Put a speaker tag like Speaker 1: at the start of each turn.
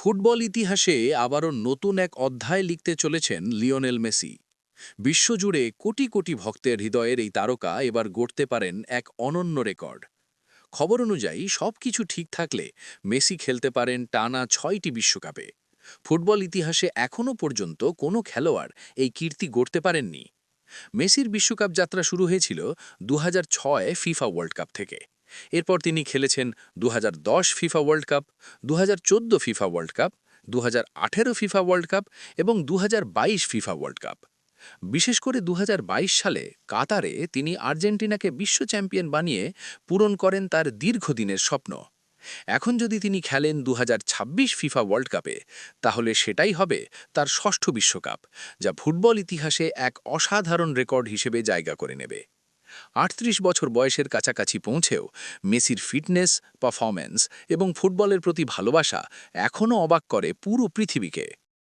Speaker 1: Football ইতিহাসে আবারও নতুন এক অধ্যায় লিখতে চলেছেন লিওনেল মেসি। বিশ্বজুড়ে কোটি কোটি ভক্তের হৃদয়ের এই তারকা এবার গড়তে পারেন এক অনন্য রেকর্ড। খবর অনুযায়ী সবকিছু ঠিক থাকলে মেসি খেলতে পারেন টানা ৬টি বিশ্বকাপে। ফুটবল ইতিহাসে এখনও পর্যন্ত কোনো খেলোয়াড় এই কীর্তি গড়তে পারেননি। মেসির বিশ্বকাপ যাত্রা শুরু হয়েছিল ২০০৬ ফিফা ওয়ার্ল্ড কাপ থেকে। এরপর তিনি খেলেছেন ২০১০ FIFA world cup, ২০১৪ FIFA world cup, ২০১৮ FIFA world cup এবং ২০২২ ফিফা ওয়ার্ল্ড কাপ। বিশেষ করে ২০২২ সালে কাতারে তিনি আর্জেন্টিনাকে বিশ্ব চ্যাম্পিয়ন বানিয়ে পূরণ করেন তার দীর্ঘদিনের স্বপ্ন। এখন যদি তিনি খেলেন ২০২৬ ফিফা ওয়ার্ল্ড কাপে, তাহলে সেটাই হবে তার ষষ্ঠ বিশ্বকাপ, যা ফুটবল ইতিহাসে এক অসাধারণ রেকর্ড হিসেবে জায়গা করে নেবে। ৩৮ বছর বয়সের কাছাকাছি পৌঁছেও মেসির ফিটনেস, পারফরম্যান্স এবং ফুটবলের প্রতি ভালোবাসা এখনও অবাক করে পুরো পৃথিবীকে।